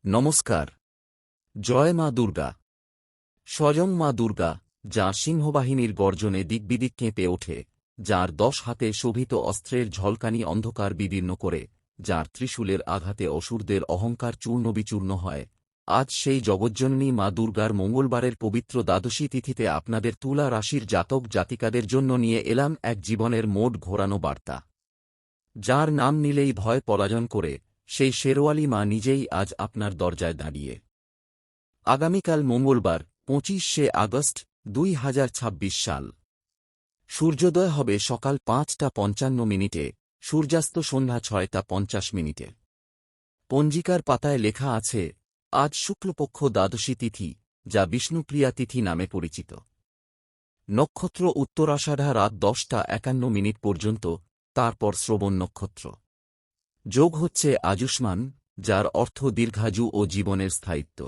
নমস্কার। জয় মা দুর্গা। স্বয়ং মা দুর্গা, যাঁর সিংহবাহিনীর গর্জনে দিকবিদিক কেঁপে ওঠে, যাঁর 10 হাতে শোভিত অস্ত্রের ঝলকানি অন্ধকার বিদীর্ণ করে, যাঁর ত্রিশূলের আঘাতে অসুরদের অহংকার চূর্ণবিচূর্ণ হয়, আজ সেই জগজ্জননী মা দুর্গার মঙ্গলবারের পবিত্র দ্বাদশী তিথিতে আপনাদের তুলা রাশির জাতক জাতিকাদের জন্য নিয়ে এলাম এক জীবনের মোড় ঘোরানো বার্তা। যার নাম নিলেই ভয় পরাজন করে, সেই শেরওয়ালি মা নিজেই আজ আপনার দরজায় দাঁড়িয়ে। আগামীকাল মঙ্গলবার 25শে আগস্ট 2026 সাল। সূর্যোদয় হবে সকাল 5:55, সূর্যাস্ত সন্ধ্যা 6:50। পঞ্জিকার পাতায় লেখা আছে, আজ শুক্লপক্ষ দ্বাদশী তিথি, যা বিষ্ণুপ্রিয়া তিথি নামে পরিচিত। নক্ষত্র উত্তরাষাঢ়া রাত 10:51 পর্যন্ত, তারপর শ্রবণ নক্ষত্র। যোগ হচ্ছে আযুষ্মান, যার অর্থ দীর্ঘায়ু ও জীবনের স্থায়িত্ব।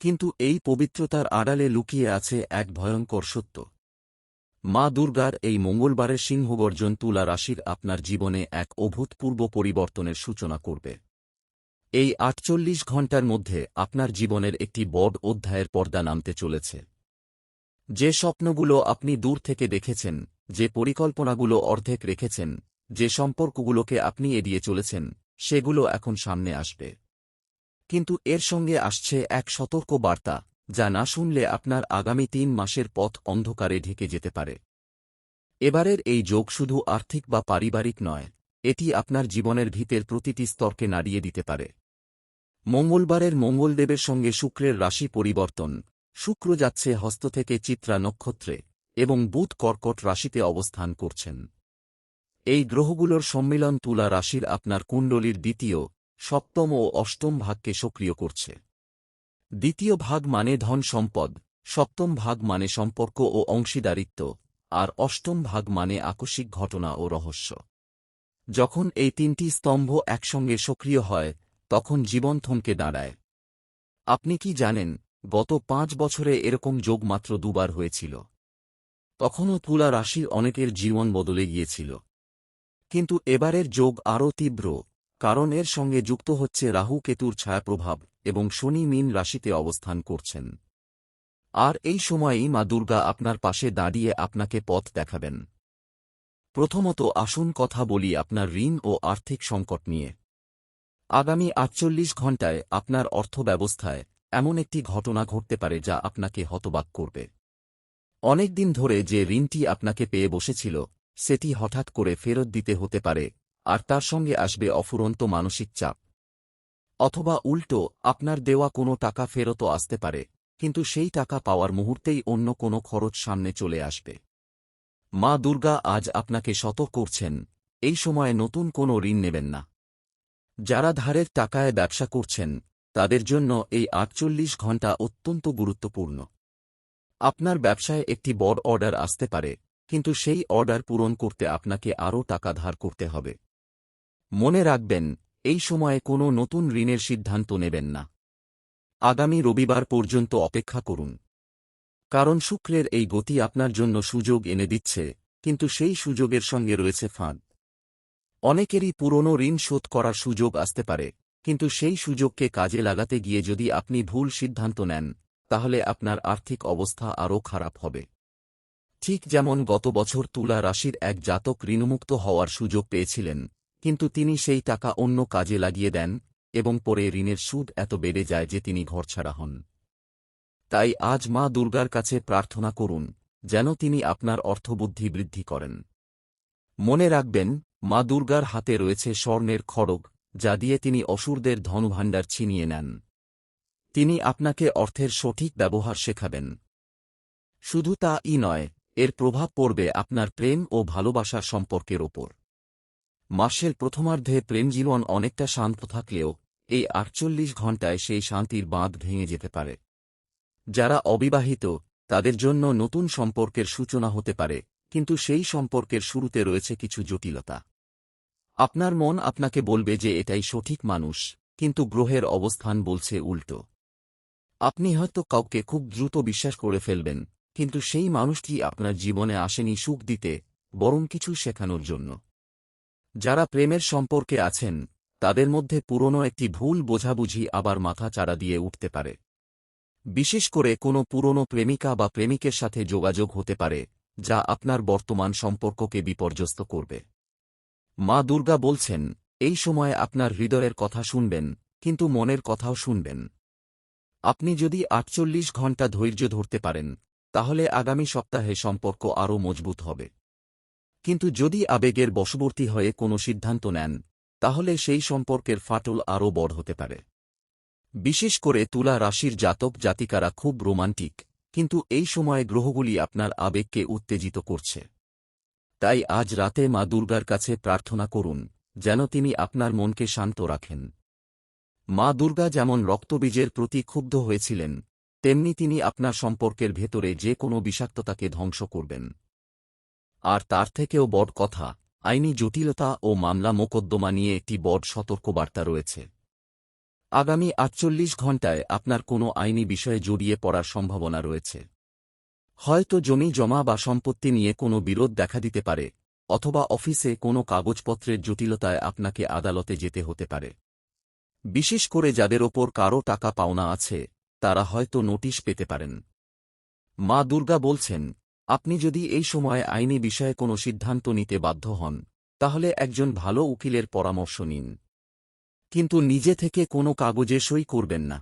কিন্তু এই পবিত্রতার আড়ালে লুকিয়ে আছে এক ভয়ঙ্কর সত্য। মা দুর্গার এই মঙ্গলবারের সিংহগর্জন তুলা রাশির আপনার জীবনে এক অভূতপূর্ব পরিবর্তনের সূচনা করবে। এই 48 ঘণ্টার মধ্যে আপনার জীবনের একটি বড় অধ্যায়ের পর্দা নামতে চলেছে। যে স্বপ্নগুলো আপনি দূর থেকে দেখেছেন, যে পরিকল্পনাগুলো অর্ধেক রেখেছেন, যে সম্পর্কগুলোকে আপনি এড়িয়ে চলেছেন, সেগুলো এখন সামনে আসবে। কিন্তু এর সঙ্গে আসছে এক সতর্ক বার্তা, যা না শুনলে আপনার আগামী 3 মাসের পথ অন্ধকারে ঢেকে যেতে পারে। এবারের এই যোগ শুধু আর্থিক বা পারিবারিক নয়, এটি আপনার জীবনের ভিতের প্রতিটি স্তরকে নাড়িয়ে দিতে পারে। মঙ্গলবারের মঙ্গলদেবের সঙ্গে শুক্রের রাশি পরিবর্তন, শুক্র যাচ্ছে হস্ত থেকে চিত্রা নক্ষত্রে, এবং বুধ কর্কট রাশিতে অবস্থান করছেন। এই গ্রহগুলোর সম্মিলন তুলা রাশির আপনার কুণ্ডলীর দ্বিতীয়, সপ্তম ও অষ্টম ভাগকে সক্রিয় করছে। দ্বিতীয় ভাগ মানে ধন সম্পদ, সপ্তম ভাগ মানে সম্পর্ক ও অংশীদারিত্ব, আর অষ্টম ভাগ মানে আকস্মিক ঘটনা ও রহস্য। যখন এই 3টি স্তম্ভ একসঙ্গে সক্রিয় হয়, তখন জীবন থমকে দাঁড়ায়। আপনি কি জানেন, গত 5 বছরে এরকম যোগ মাত্র 2 বার হয়েছিল। তখনও তুলা রাশির অনেকের জীবন বদলে গিয়েছিল। কিন্তু এবারের যোগ আরও তীব্র, কারণ এর সঙ্গে যুক্ত হচ্ছে রাহু কেতুর ছায়াপ্রভাব, এবং শনি মীন রাশিতে অবস্থান করছেন। আর এই সময়েই মা দুর্গা আপনার পাশে দাঁড়িয়ে আপনাকে পথ দেখাবেন। প্রথমত আসুন কথা বলি আপনার ঋণ ও আর্থিক সংকট নিয়ে। আগামী 48 ঘণ্টায় আপনার অর্থব্যবস্থায় এমন একটি ঘটনা ঘটতে পারে যা আপনাকে হতবাক করবে। অনেক দিন ধরে যে ঋণটি আপনাকে পেয়ে বসেছিল, সেটি হঠাৎ করে ফেরত দিতে হতে পারে, আর তার সঙ্গে আসবে অফুরন্ত মানসিক চাপ। অথবা উল্টো, আপনার দেওয়া কোনো টাকা ফেরতও আসতে পারে, কিন্তু সেই টাকা পাওয়ার মুহূর্তেই অন্য কোনো খরচ সামনে চলে আসবে। মা দুর্গা আজ আপনাকে সতর্ক করছেন, এই সময়ে নতুন কোনো ঋণ নেবেন না। যারা ধারের টাকায় ব্যবসা করছেন, তাদের জন্য এই 48 ঘণ্টা অত্যন্ত গুরুত্বপূর্ণ। আপনার ব্যবসায় একটি বড় অর্ডার আসতে পারে, কিন্তু সেই অর্ডার পূরণ করতে আপনাকে আরও টাকা ধার করতে হবে। মনে রাখবেন, এই সময়ে কোনো নতুন ঋণের সিদ্ধান্ত নেবেন না। আগামী রবিবার পর্যন্ত অপেক্ষা করুন। কারণ শুক্রের এই গতি আপনার জন্য সুযোগ এনে দিচ্ছে, কিন্তু সেই সুযোগের সঙ্গে রয়েছে ফাঁদ। অনেকেরই পুরনো ঋণ শোধ করার সুযোগ আসতে পারে, কিন্তু সেই সুযোগকে কাজে লাগাতে গিয়ে যদি আপনি ভুল সিদ্ধান্ত নেন, তাহলে আপনার আর্থিক অবস্থা আরও খারাপ হবে। ঠিক যেমন গত বছর তুলা রাশির এক জাতক ঋণমুক্ত হওয়ার সুযোগ পেয়েছিলেন, কিন্তু তিনি সেই টাকা অন্য কাজে লাগিয়ে দেন, এবং পরে ঋণের সুদ এত বেড়ে যায় যে তিনি ঘরছাড়া হন। তাই আজ মা দুর্গার কাছে প্রার্থনা করুন, যেন তিনি আপনার অর্থবুদ্ধি বৃদ্ধি করেন। মনে রাখবেন, মা দুর্গার হাতে রয়েছে স্বর্ণের খড়গ, যা দিয়ে তিনি অসুরদের ধনভাণ্ডার ছিনিয়ে নেন। তিনি আপনাকে অর্থের সঠিক ব্যবহার শেখাবেন। শুধু তা-ই নয়, এর প্রভাব পড়বে আপনার প্রেম ও ভালোবাসার সম্পর্কের ওপর। মাসের প্রথমার্ধে প্রেমজীবন অনেকটা শান্ত থাকলেও এই 48 ঘণ্টায় সেই শান্তির বাঁধ ভেঙে যেতে পারে। যারা অবিবাহিত, তাদের জন্য নতুন সম্পর্কের সূচনা হতে পারে, কিন্তু সেই সম্পর্কের শুরুতে রয়েছে কিছু জটিলতা। আপনার মন আপনাকে বলবে যে এটাই সঠিক মানুষ, কিন্তু গ্রহের অবস্থান বলছে উল্টো। আপনি হয়তো কাউকে খুব দ্রুত বিশ্বাস করে ফেলবেন, কিন্তু সেই মানুষটি আপনার জীবনে আসেনি সুখ দিতে, বরং কিছু শেখানোর জন্য। যারা প্রেমের সম্পর্কে আছেন, তাদের মধ্যে পুরনো একটি ভুল বোঝাবুঝি আবার মাথা চাড়া দিয়ে উঠতে পারে। বিশেষ করে কোনো পুরনো প্রেমিকা বা প্রেমিকের সাথে যোগাযোগ হতে পারে, যা আপনার বর্তমান সম্পর্ককে বিপর্যস্ত করবে। মা দুর্গা বলছেন, এই সময়ে আপনার হৃদয়ের কথা শুনবেন, কিন্তু মনের কথাও শুনবেন। আপনি যদি ৪৮ ঘণ্টা ধৈর্য ধরতে পারেন, তাহলে আগামী সপ্তাহে সম্পর্ক আরও মজবুত হবে। কিন্তু যদি আবেগের বশবর্তী হয়ে কোনো সিদ্ধান্ত নেন, তাহলে সেই সম্পর্কের ফাটল আরও বড় হতে পারে। বিশেষ করে তুলা রাশির জাতক জাতিকারা খুব রোমান্টিক, কিন্তু এই সময়ে গ্রহগুলি আপনার আবেগকে উত্তেজিত করছে। তাই আজ রাতে মা দুর্গার কাছে প্রার্থনা করুন, যেন তিনি আপনার মনকে শান্ত রাখেন। মা দুর্গা যেমন রক্তবীজের প্রতি ক্ষুব্ধ হয়েছিলেন, তেমনি তিনি আপনার সম্পর্কের ভেতরে যে কোনো বিষাক্ততাকে ধ্বংস করবেন। আর তার থেকেও বড় কথা, আইনি জটিলতা ও মামলা মোকদ্দমা নিয়ে একটি বড় সতর্কবার্তা রয়েছে। আগামী ৪৮ ঘণ্টায় আপনার কোনো আইনি বিষয়ে জড়িয়ে পড়ার সম্ভাবনা রয়েছে। হয়তো জমি জমা বা সম্পত্তি নিয়ে কোনো বিরোধ দেখা দিতে পারে, অথবা অফিসে কোনো কাগজপত্রের জটিলতায় আপনাকে আদালতে যেতে হতে পারে। বিশেষ করে যাদের ওপর কারও টাকা পাওনা আছে, তারা হয়তো নোটিশ পেতে পারেন। মা দুর্গা বলছেন, আপনি যদি এই সময়ে আইনি বিষয়ে কোনো সিদ্ধান্ত নিতে বাধ্য হন, তাহলে একজন ভালো উকিলের পরামর্শ নিন। কিন্তু নিজে থেকে কোনো কাগজে সই করবেন না।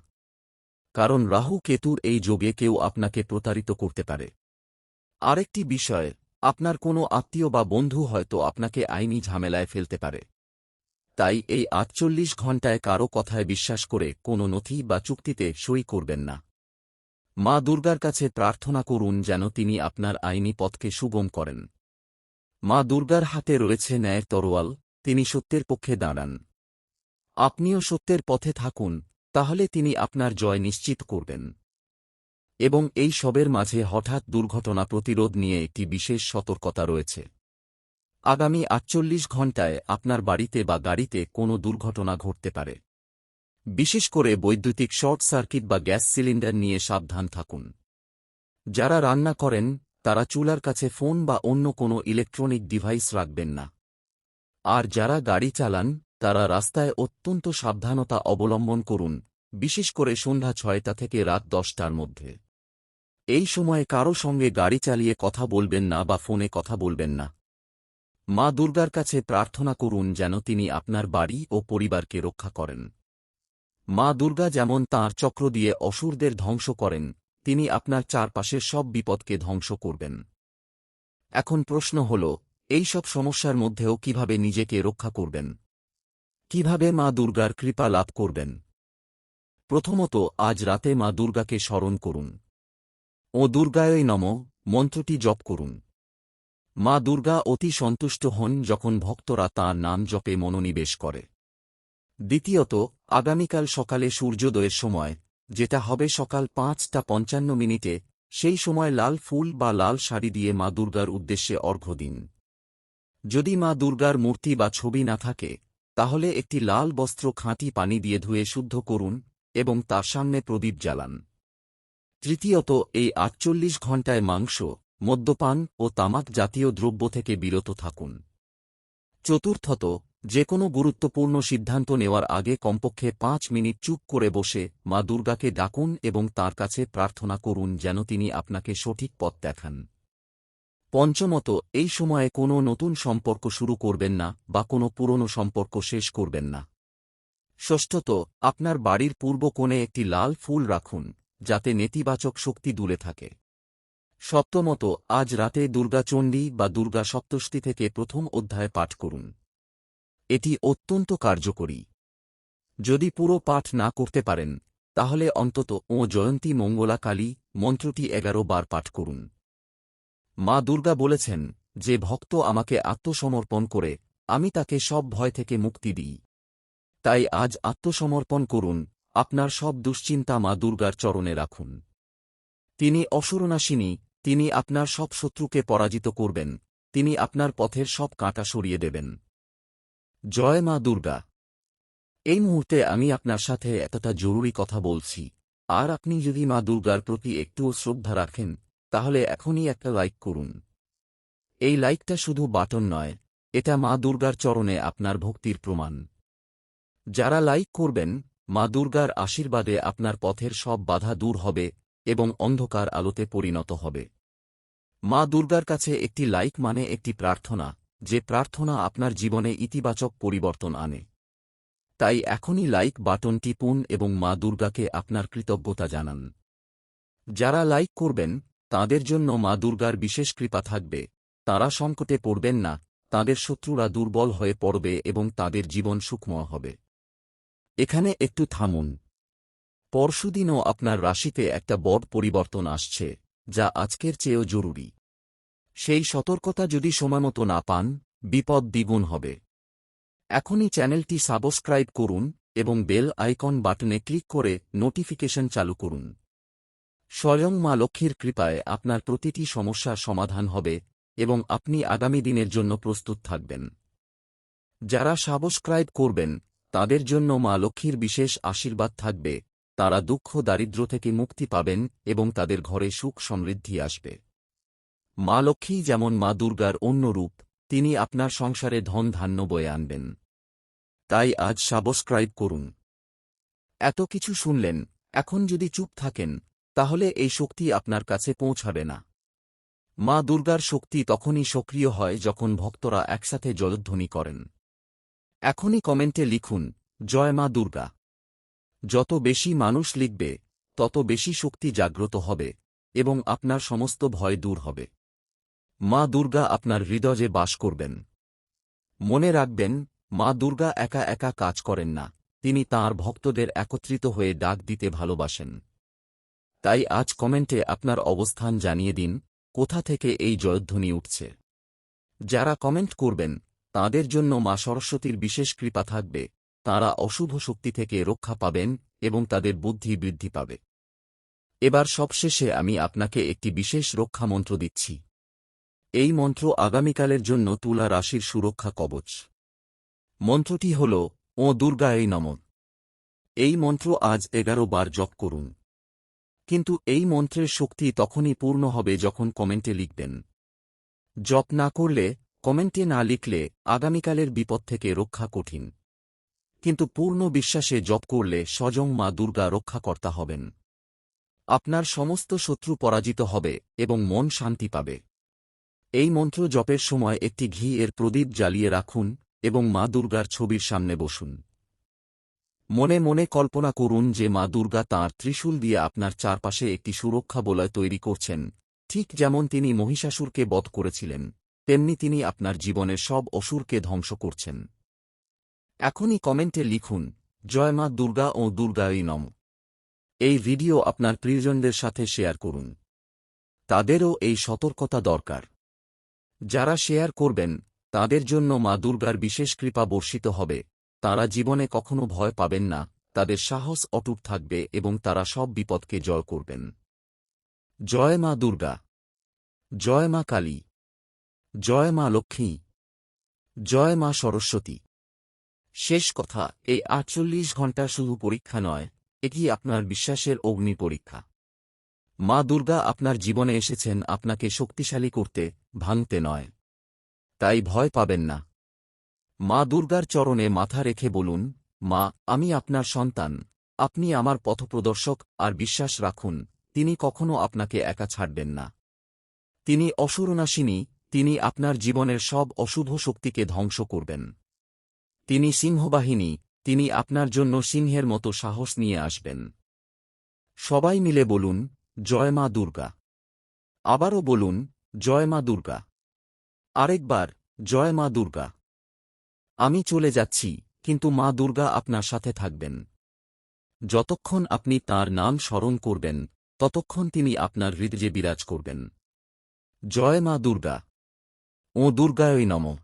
কারণ রাহু কেতুর এই যোগে কেউ আপনাকে প্রতারিত করতে পারে। আরেকটি বিষয়, আপনার কোনো আত্মীয় বা বন্ধু হয়তো আপনাকে আইনি ঝামেলায় ফেলতে পারে। তাই এই ৪৮ ঘণ্টায় কারও কথায় বিশ্বাস করে কোনো নথি বা চুক্তিতে সই করবেন না। মা দুর্গার কাছে প্রার্থনা করুন যেন তিনি আপনার আইনি পথকে সুগম করেন। মা দুর্গার হাতে রয়েছে ন্যায়ের তরোয়াল, তিনি সত্যের পক্ষে দাঁড়ান। আপনিও সত্যের পথে থাকুন, তাহলে তিনি আপনার জয় নিশ্চিত করবেন। এবং এই সবের মাঝে হঠাৎ দুর্ঘটনা প্রতিরোধ নিয়ে একটি বিশেষ সতর্কতা রয়েছে। আগামী ৪৮ ঘণ্টায় আপনার বাড়িতে বা গাড়িতে কোনো দুর্ঘটনা ঘটতে পারে। বিশেষ করে বৈদ্যুতিক শর্ট সার্কিট বা গ্যাস সিলিন্ডার নিয়ে সাবধান থাকুন। যারা রান্না করেন, তারা চুলার কাছে ফোন বা অন্য কোনো ইলেকট্রনিক ডিভাইস রাখবেন না। আর যারা গাড়ি চালান, তারা রাস্তায় অত্যন্ত সাবধানতা অবলম্বন করুন, বিশেষ করে সন্ধ্যা ৬টা থেকে রাত ১০টার মধ্যে। এই সময়ে কারও সঙ্গে গাড়ি চালিয়ে কথা বলবেন না বা ফোনে কথা বলবেন না। মা দুর্গার কাছে প্রার্থনা করুন যেন তিনি আপনার বাড়ি ও পরিবারকে রক্ষা করেন। মা দুর্গা যেমন তাঁর চক্র দিয়ে অসুরদের ধ্বংস করেন, তিনি আপনার চারপাশের সব বিপদকে ধ্বংস করবেন। এখন প্রশ্ন হল, এই সব সমস্যার মধ্যেও কিভাবে নিজেকে রক্ষা করবেন? কিভাবে মা দুর্গার কৃপা লাভ করবেন? প্রথমত, আজ রাতে মা দুর্গাকে স্মরণ করুন। ও দুর্গায় নমঃ মন্ত্রটি জপ করুন। মা দুর্গা অতি সন্তুষ্ট হন যখন ভক্তরা তাঁর নাম জপে মনোনিবেশ করে। দ্বিতীয়ত, আগামীকাল সকালে সূর্যোদয়ের সময়, যেটা হবে সকাল ৫টা ৫৫ সেই সময় লাল ফুল বা লাল শাড়ি দিয়ে মা দুর্গার উদ্দেশ্যে অর্ঘ্য দিন। যদি মা দুর্গার মূর্তি বা ছবি না থাকে, তাহলে একটি লাল বস্ত্র খাঁটি পানি দিয়ে ধুয়ে শুদ্ধ করুন এবং তার সামনে প্রদীপ জ্বালান। তৃতীয়ত, এই ৪৮ ঘণ্টায় মাংস, মদ্যপান ও তামাক জাতীয় দ্রব্য থেকে বিরত থাকুন। চতুর্থত, যে কোনো গুরুত্বপূর্ণ সিদ্ধান্ত নেওয়ার আগে কমপক্ষে ৫ মিনিট চুপ করে বসে মা দুর্গাকে ডাকুন এবং তাঁর কাছে প্রার্থনা করুন যেন তিনি আপনাকে সঠিক পথ দেখান। পঞ্চমত, এই সময়ে কোনো নতুন সম্পর্ক শুরু করবেন না বা কোনো পুরনো সম্পর্ক শেষ করবেন না। ষষ্ঠত, আপনার বাড়ির পূর্ব কোণে একটি লাল ফুল রাখুন, যাতে নেতিবাচক শক্তি দূরে থাকে। সপ্তমত, আজ রাতে দুর্গা চণ্ডী বা দুর্গা সপ্তশতী থেকে প্রথম অধ্যায় পাঠ করুন। এটি অত্যন্ত কার্যকরী। যদি পুরো পাঠ না করতে পারেন, তাহলে অন্তত ও জয়ন্তী মঙ্গলা কালী মন্ত্রটি ১১ বার পাঠ করুন। মা দুর্গা বলেছেন, যে ভক্ত আমাকে আত্মসমর্পণ করে, আমি তাকে সব ভয় থেকে মুক্তি দিই। তাই আজ আত্মসমর্পণ করুন, আপনার সব দুশ্চিন্তা মা দুর্গার চরণে রাখুন। তিনি অসুরনাশিনী, তিনি আপনার সব শত্রুকে পরাজিত করবেন, তিনি আপনার পথের সব কাঁটা সরিয়ে দেবেন। জয় মা দুর্গা। এই মুহূর্তে আমি আপনার সাথে এতটা জরুরি কথা বলছি, আর আপনি যদি মা দুর্গার প্রতি একটুও শ্রদ্ধা রাখেন, তাহলে এখনই একটা লাইক করুন। এই লাইকটা শুধু বাটন নয়, এটা মা দুর্গার চরণে আপনার ভক্তির প্রমাণ। যারা লাইক করবেন, মা দুর্গার আশীর্বাদে আপনার পথের সব বাধা দূর হবে এবং অন্ধকার আলোতে পরিণত হবে। মা দুর্গার কাছে একটি লাইক মানে একটি প্রার্থনা, যে প্রার্থনা আপনার জীবনে ইতিবাচক পরিবর্তন আনে। তাই এখনই লাইক বাটন টিপুন এবং মা দুর্গাকে আপনার কৃতজ্ঞতা জানান। যারা লাইক করবেন, তাঁদের জন্য মা দুর্গার বিশেষ কৃপা থাকবে, তাঁরা সংকটে পড়বেন না, তাঁদের শত্রুরা দুর্বল হয়ে পড়বে এবং তাঁদের জীবন সুখময় হবে। এখানে একটু থামুন। পরশুদিনও আপনার রাশিতে একটা বড় পরিবর্তন আসছে, যা আজকের চেয়েও জরুরি। সেই সতর্কতা যদি সময়মতো না পান, বিপদ দ্বিগুণ হবে। এখনই চ্যানেলটি সাবস্ক্রাইব করুন এবং বেল আইকন বাটনে ক্লিক করে নোটিফিকেশন চালু করুন। স্বয়ং মা লক্ষ্মীর কৃপায় আপনার প্রতিটি সমস্যার সমাধান হবে এবং আপনি আগামী দিনের জন্য প্রস্তুত থাকবেন। যারা সাবস্ক্রাইব করবেন, তাদের জন্য মা লক্ষ্মীর বিশেষ আশীর্বাদ থাকবে, তারা দুঃখ দারিদ্র্য থেকে মুক্তি পাবেন এবং তাদের ঘরে সুখ সমৃদ্ধি আসবে। মা লক্ষ্মী যেমন মা দুর্গার অন্য রূপ, তিনি আপনার সংসারে ধন ধান্য বয়ে আনবেন। তাই আজ সাবস্ক্রাইব করুন। এত কিছু শুনলেন, এখন যদি চুপ থাকেন, তাহলে এই শক্তি আপনার কাছে পৌঁছাবে না। মা দুর্গার শক্তি তখনই সক্রিয় হয় যখন ভক্তরা একসাথে জয়ধ্বনি করেন। এখনই কমেন্টে লিখুন, জয় মা দুর্গা। যত বেশি মানুষ লিখবে, তত বেশি শক্তি জাগ্রত হবে এবং আপনার সমস্ত ভয় দূর হবে। মা দুর্গা আপনার হৃদয়ে বাস করবেন। মনে রাখবেন, মা দুর্গা একা একা কাজ করেন না, তিনি তাঁর ভক্তদের একত্রিত হয়ে ডাক দিতে ভালোবাসেন। তাই আজ কমেন্টে আপনার অবস্থান জানিয়ে দিন, কোথা থেকে এই জয়ধ্বনি উঠছে। যারা কমেন্ট করবেন, তাঁদের জন্য মা সরস্বতীর বিশেষ কৃপা থাকবে, তাঁরা অশুভ শক্তি থেকে রক্ষা পাবেন এবং তাদের বুদ্ধি বৃদ্ধি পাবে। এবার সবশেষে আমি আপনাকে একটি বিশেষ রক্ষা মন্ত্র দিচ্ছি। এই মন্ত্র আগামীকালের জন্য তুলা রাশির সুরক্ষা কবচ। মন্ত্রটি হল, ও দুর্গায় নমঃ। এই মন্ত্র আজ 11 বার জপ করুন। কিন্তু এই মন্ত্রের শক্তি তখনই পূর্ণ হবে যখন কমেন্টে লিখবেন। জপ না করলে, কমেন্টে না লিখলে আগামীকালের বিপদ থেকে রক্ষা কঠিন। কিন্তু পূর্ণ বিশ্বাসে জপ করলে স্বয়ং মা দুর্গা রক্ষাকর্তা হবেন। আপনার সমস্ত শত্রু পরাজিত হবে এবং মন শান্তি পাবে। এই মন্ত্র জপের সময় একটি ঘি এর প্রদীপ জ্বালিয়ে রাখুন এবং মা দুর্গার ছবির সামনে বসুন। মনে মনে কল্পনা করুন যে মা দুর্গা তাঁর ত্রিশূল দিয়ে আপনার চারপাশে একটি সুরক্ষা বলয় তৈরি করছেন, ঠিক যেমন তিনি মহিষাসুরকে বধ করেছিলেন, তেমনি তিনি আপনার জীবনের সব অসুরকে ধ্বংস করছেন। এখনই কমেন্টে লিখুন, জয় মা দুর্গা ও দুর্গায় নমঃ। এই ভিডিও আপনার প্রিয়জনদের সাথে শেয়ার করুন। তাদেরও এই সতর্কতা দরকার। যারা শেয়ার করবেন, তাদের জন্য মা দুর্গার বিশেষ কৃপা বর্ষিত হবে, তারা জীবনে কখনো ভয় পাবেন না, তাদের সাহস অটুট থাকবে এবং তারা সব বিপদকে জয় করবেন। জয় মা দুর্গা। জয় মা কালী। জয় মা লক্ষ্মী। জয় মা সরস্বতী। শেষ কথা, এই 48 ঘণ্টা শুধু পরীক্ষা নয়, এটি আপনার বিশ্বাসের অগ্নি পরীক্ষা। মা দুর্গা আপনার জীবনে এসেছেন আপনাকে শক্তিশালী করতে, ভাঙতে নয়। তাই ভয় পাবেন না। মা দুর্গার চরণে মাথা রেখে বলুন, মা, আমি আপনার সন্তান, আপনি আমার পথপ্রদর্শক, আর বিশ্বাস রাখুন, তিনি কখনো আপনাকে একা ছাড়বেন না। তিনি অসুরনাশিনী, তিনি আপনার জীবনের সব অশুভ শক্তিকে ধ্বংস করবেন। তিনি সিংহবাহিনী, তিনি আপনার জন্য সিংহের মতো সাহস নিয়ে আসবেন। সবাই মিলে বলুন, জয় মা দুর্গা। আবারও বলুন, জয় মা দুর্গা। আরেকবার, জয় মা দুর্গা। আমি চলে যাচ্ছি, কিন্তু মা দুর্গা আপনার সাথে থাকবেন। যতক্ষণ আপনি তাঁর নাম স্মরণ করবেন, ততক্ষণ তিনি আপনার হৃদয়ে বিরাজ করবেন। জয় মা দুর্গা। ও দুর্গায় নমঃ।